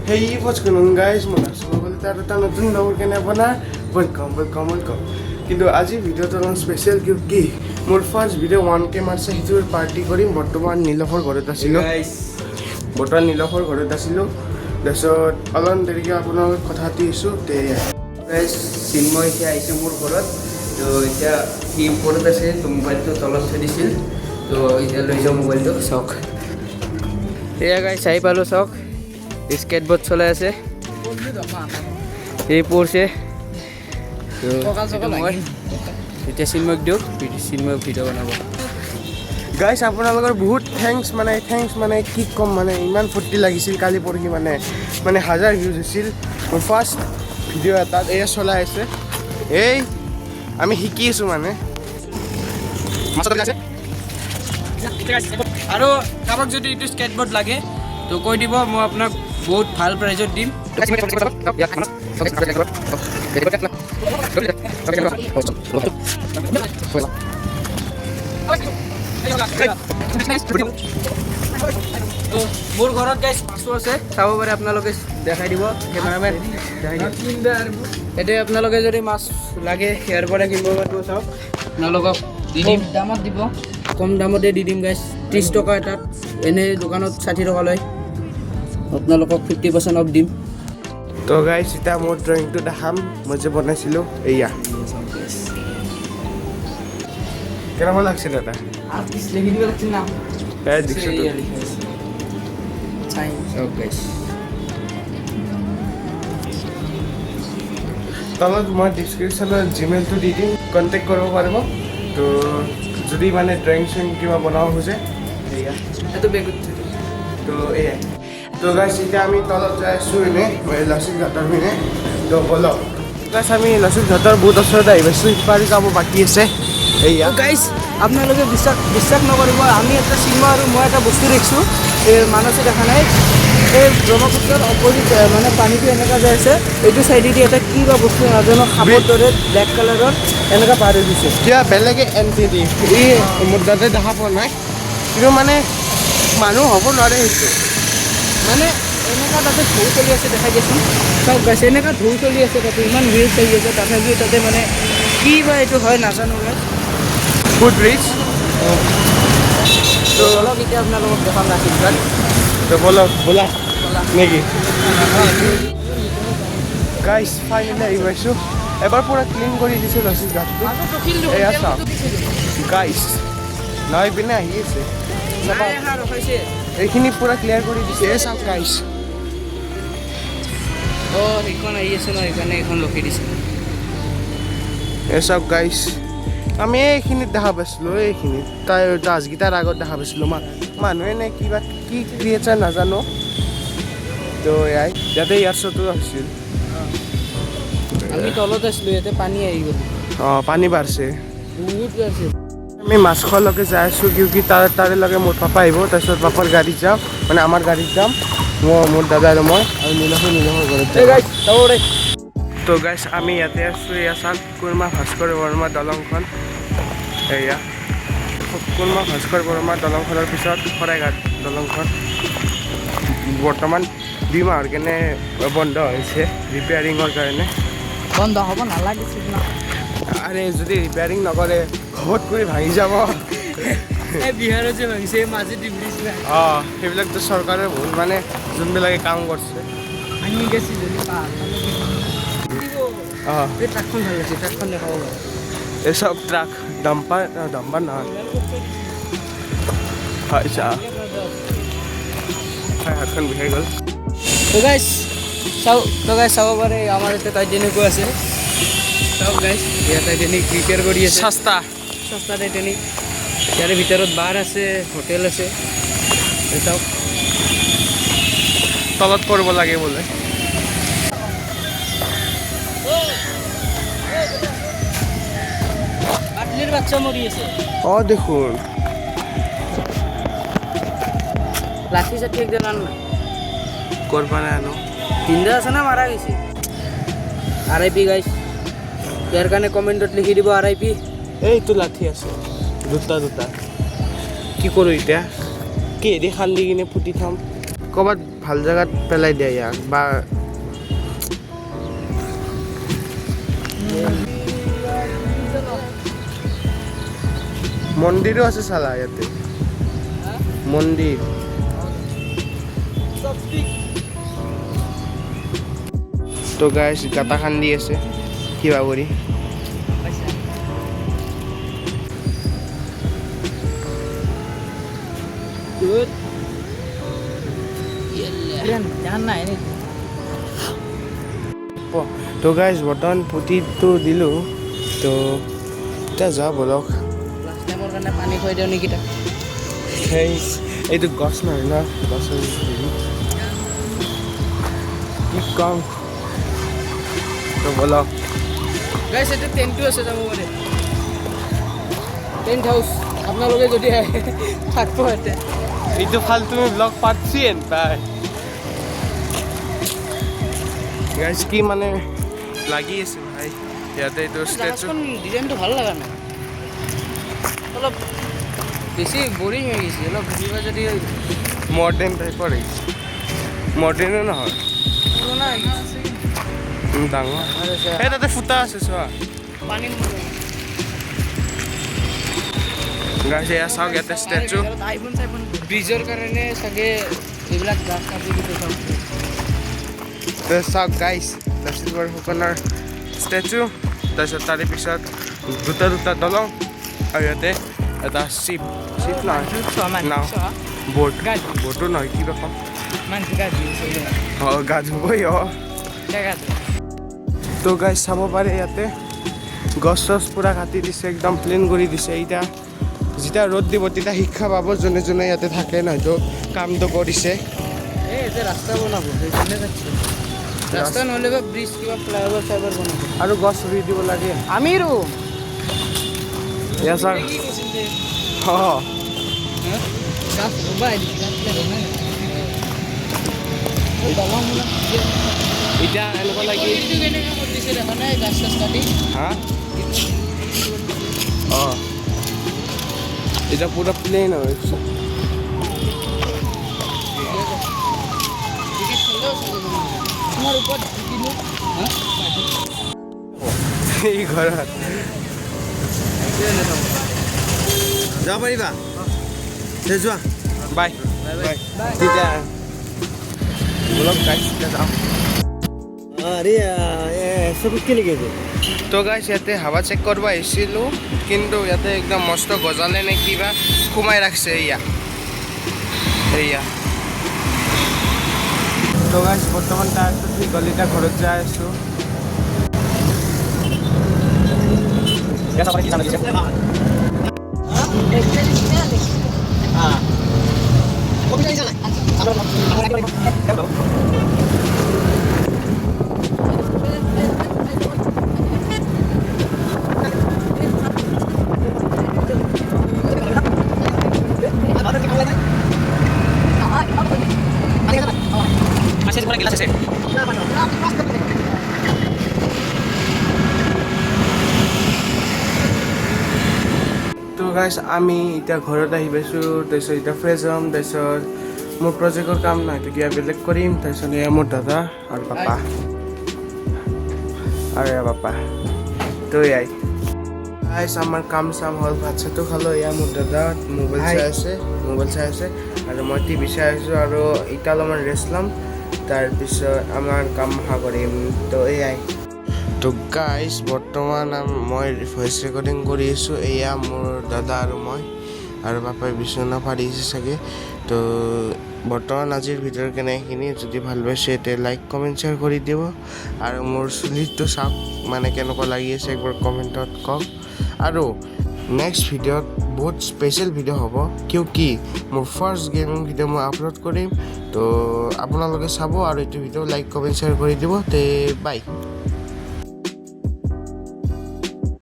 Hey, what's going on guys? Mona so এটা নতুন লগৰ কেনে আপোনাৰ ওয়েলকাম কিন্তু আজি ভিডিওটো অলপ স্পেচিয়েল কি মোৰ ফাৰ্ষ্ট ভিডিও 1K মাৰছে হিটোৰ পাৰ্টি কৰিম বৰ্তমান নীলফৰ ঘৰত আছিলোঁ তাৰপিছত অলপ দেৰিকৈ আপোনাৰ লগত কথা পাতি আছোঁ গাইজ চিন্ময় এতিয়া আহিছে মোৰ ঘৰত তো এতিয়া সি ওপৰত আছে তো মোবাইলটো তলত থৈ দিছিল তো এতিয়া লৈ যাওঁ মোবাইলটো চাওক এয়া গাইজ আহি পালোঁ চাওক স্কেটবোৰ্ড চলাই আছে এই পড়ছে মই এতিয়া চিন্ময়ক দিওঁ চিন্ময়ক ভিডিঅ' বনাব গাইজ আপোনালোকৰ বহুত থেংকছ মানে কি ক'ম মানে ইমান ফূৰ্তি লাগিছিল কালি পৰহি মানে 1000 ভিউজ হৈছিল মোৰ ফাৰ্ষ্ট ভিডিঅ' এটাত এয়া চলাই আছে এই আমি শিকি আছোঁ মানে আৰু কাৰোবাক যদি এইটো স্কেটবোৰ্ড লাগে তো কৈ দিব মই আপোনাক বহুত ভাল প্ৰাইজত দিম মোৰ ঘৰত গাইজ মাছো আছে চাব পাৰে আপোনালোকে দেখাই দিব কেমেৰামেন দেখাই দিব এতিয়া আপোনালোকে যদি মাছ লাগে ইয়াৰ পৰা কিনিব পাৰিব চাওক আপোনালোকক দি দিম দামত দিব কম দামতে দি দিম গাইজ 30 টকা এটাত এনে দোকানত 60 টকা লয় আপোনালোকক 50% অফ দিম তো গাইজ এতিয়া মোৰ ড্ৰয়িংটো দেখাম মই যে বনাইছিলোঁ এয়া কেনেকুৱা লাগছে দাদা দেখিছোঁ তলত মই ডিছক্ৰিপশ্যনত জিমেইলটো দি দিম কণ্টেক্ট কৰিব পাৰিব তো যদি মানে ড্ৰয়িং চয়িং কিবা বনাব খোজে এয়া এইটো বেগত তো এয়াই তো গাইজ এতিয়া আমি তলত যাই আছোঁ এনেই লাচিত ঘাটৰ পিনে তো বলক গাইজ আমি লাচিত ঘাটৰ বহুত ওচৰত আহি পাইছোঁ ইপাৰি যাব বাকী আছে এয়া গাইজ আপোনালোকে বিশ্বাস নকৰিব আমি এটা চিনেমা আৰু মই এটা বস্তু দেখিছোঁ এই মানসে দেখা নাই এই ব্ৰহ্মপুত্ৰৰ অপজিট মানে পানীটো এনেকুৱা যাই আছে এইটো চাইডেদি এটা কি বা বস্তু নাজানো সাপৰ দৰে ব্লেক কালাৰৰ এনেকুৱা পাৰ হৈ গৈছে এতিয়া বেলেগে এণ্ট্ৰি দি মোৰ তাতে দেখা পোৱা নাই কিন্তু মানে মানুহ হ'ব নোৱাৰে সেইটো মানে এনেকুৱা তাতে ঢৌ চলি আছে দেখাই দিয়াচোন চাওক গাইছে এনেকুৱা ঢৌ চলি আছে তাতে ইমান ৱেভ চলি আছে তথাপিও তাতে মানে কি বা এইটো হয় নাজানো ফুড ব্ৰিজ তো অলপ এতিয়া আপোনালোকক দেখাম লাচিত ঘাট তো বলক ব'লা নেকি গাইজ ফাইনেলি আহি পাইছোঁ এবাৰ পূৰা ক্লিন কৰি দিছোঁ লাচিত ঘাটটো এয়া চাওক গাইজ নাই পিনে আহি আছে এইখিনি পূৰা ক্লিয়াৰ কৰি দিছে এই চাওক গাইজ অঁ সেইখন আহি আছে ন সেইকাৰণে এইখন ৰখি দিছে এই চাওক গাইজ আমি এইখিনিত দেখা পাইছিলোঁ এইখিনিত তাই দাসগীতাৰ আগত দেখা পাইছিলোঁ মানুহে নে কিবা কি ক্ৰিয়েচাৰ নাজানো তো এয়াই ইয়াতে ইয়াৰ শ্বটো হৈছিল আমি তলত আছিলোঁ ইয়াতে পানী আহি গ'ল অঁ পানী বাঢ়ছে বহুত আছে আমি মাছ খোৱালৈকে যাই আছোঁ কিউকি তাৰে লগে মোৰ পাপা আহিব তাৰপিছত পাপাৰ গাড়ীত যাম মানে আমাৰ গাড়ীত যাম মোৰ দাদা আৰু মই আৰু নীলফৰ ঘৰত যাম তো গাইজ আমি ইয়াতে আছোঁ এয়া চাওক কুৰ্মা ভাস্কৰ বৰ্মা দলংখন এয়া কুৰ্মা ভাস্কৰ বৰ্মা দলংখনৰ পিছত শৰাইঘাট দলংখন বৰ্তমান 2 মাহৰ কাৰণে বন্ধ হৈছে ৰিপেয়াৰিঙৰ কাৰণে বন্ধ হ'ব নালাগিছিল ন আৰে যদি ৰিপেয়াৰিং নকৰে ঘৰত কৰি ভাঙি যাব এই বিহাৰত যে ভাঙিছে মাজে ডিব্ৰিজ অঁ সেইবিলাকতো চৰকাৰে বহুত মানে যোনবিলাকে কাম কৰিছে ভাঙি গেছে যদি অঁ এই ট্ৰাকখন ভাল হৈছে ট্ৰাকখন দেখাব পাৰে এই চব ট্ৰাক ডাম্পাৰ নহয় হয় হাতখন বিষাই গ'ল তো গাইজ চাব পাৰে আমাৰ ইয়াতে টাইটেনিকো আছে চাওক গাইজ ইয়াত টাইটেনিক ৰিপেয়াৰ কৰি আছে সস্তা টাইটেনিক ইয়াৰে ভিতৰত বাৰ আছে হোটেল আছে চাওক তলত পৰিব লাগে বোলে আটলিৰ বাচ্চা মৰি আছে অঁ দেখোন লাঠি চাঠি একজন আন না কৰবা নাই আনো তিনিটা আছে না মাৰা গৈছে RIP গাইজ ইয়াৰ কাৰণে কমেণ্টত লিখি দিব RIP এইটো লাঠি আছে দুটা কি কৰোঁ এতিয়া কি এদি খান্দি কিনে পুতি থ'ম ক'ৰবাত ভাল জেগাত পেলাই দিয়া ইয়াক বা মন্দিৰো আছে চালা ইয়াতে মন্দিৰ তো গাইছ গাটা খান্দি আছে কিবা কৰি তো গাইছ বৰ্তমান পুতিটো দিলোঁ তো এতিয়া যাওঁ বলক কাৰণে পানী খুৱাই দিওঁ নেকি তাক সেই এইটো গছ নহয় ন গছৰ কি কম তো বলক গাইছ এইটো টেণ্টটো আছে যাব পাৰে টেণ্ট হাউচ আপোনালোকে যদি আহে থাকিব ইয়াতে এইটো ফাল তুমি ব্লগ পাচ্ছি পাই গাইছ কি মানে লাগি আছে ভাই ইয়াতে এইটো ষ্টেচু ডিজাইনটো ভাল লগা নাই অলপ বেছি বৰিং হৈ গৈছে অলপ ঘূৰিবা যদি মডাৰ্ণ টাইপৰ আহিছে মডাৰ্ণো নহয় পুৰণা হৈ গৈছে ডাঙৰ এই তাতে ফুটা আছে চোৱা পানী গাইছ এয়া চাওক ইয়াতে ষ্টেচু আইফোন চাইফোন ব্ৰিজৰ কাৰণে চাগে এইবিলাক গাছ কাটি দিছে চব চাওক গাইছ লাচিত বৰফুকনৰ ষ্টেচু তাৰপিছত তাৰে পিছত দুটা দলং আৰু ইয়াতে এটা চিপ নহয় নাও ব'ট ব'টো নহয় কিবা কম গা ধুবই তো গাইছ চাব পাৰে ইয়াতে গছ চছ পূৰা কাটি দিছে একদম প্লেন কৰি দিছে এতিয়া যেতিয়া ৰ'দ দিব তেতিয়া শিক্ষা পাব যোনে যোনে ইয়াতে থাকে নহয়তো কামটো কৰিছে ৰাস্তা বনাব ৰাস্তা নহ'লে বা ব্ৰিজ কিবা ফ্লাইঅভাৰ চাইভাৰ বনাব আৰু গছ ৰুই দিব লাগে আমি ৰুম এয়া ছাৰ অঁ গাছ ৰুবা এতিয়া এনেকুৱা লাগি কেনেকৈ কৰি দিছে দেখা নাই গাছ চাছ কাটি হা অঁ এটা পুৰা প্লেন হয়েছে তোমাৰ উপৰ এই ঘৰত যাব পাৰিবা যোৱা বাই বাই তেতিয়া বলক গাইছ যাওঁ अरे सब उसके लिए गए তো গাইছ ইয়াতে হাৱা চেক কৰিব আহিছিলোঁ কিন্তু ইয়াতে একদম মস্ত গজালে নে কিবা সোমাই ৰাখছে এয়া তো গাইছ বৰ্তমান তাৰপিছত ঠিক হ'ল এতিয়া ঘৰত যাই আছোঁ তো গাইছ আমি এতিয়া ঘৰত আহি পাইছোঁ তাৰপিছত এতিয়া ফ্ৰেছ হ'ম তাৰপিছত মোৰ প্ৰজেক্টৰ কাম নাই তো কিবা বেলেগ কৰিম তাৰপিছত এয়া মোৰ দাদা আৰু পাপা আৰু এয়া পাপা তো এয়াই গাইছ আমাৰ কাম চাম হ'ল ভাত চাতটো খালোঁ এয়া মোৰ দাদা মোবাইল চাই আছে আৰু মই টিভি চাই আছোঁ আৰু এতিয়া অলপমান ৰেষ্ট ল'ম তাৰপিছত আমাৰ কাম কৰিম তো এয়াই তো গাইছ বৰ্তমান মই ভইচ ৰেকৰ্ডিং কৰি আছোঁ এয়া মোৰ দাদা আৰু মই আৰু পাপাই বিচনা পাৰিছে চাগে তো বৰ্তমান আজিৰ ভিডিঅ'ৰ কেনেখিনি যদি ভাল পাইছে এতিয়া লাইক কমেণ্ট শ্বেয়াৰ কৰি দিব আৰু মোৰ চুলিটো চাওক মানে কেনেকুৱা লাগি আছে একবাৰ কমেণ্টত কওক আৰু নেক্সট ভিডিঅ'ত বহুত স্পেচিয়েল ভিডিঅ' হ'ব কিয় কি মোৰ ফাৰ্ষ্ট গেমিং ভিডিঅ' মই আপলোড কৰিম তো আপোনালোকে চাব আৰু এইটো ভিডিঅ' লাইক কমেণ্ট শ্বেয়াৰ কৰি দিব তে বাই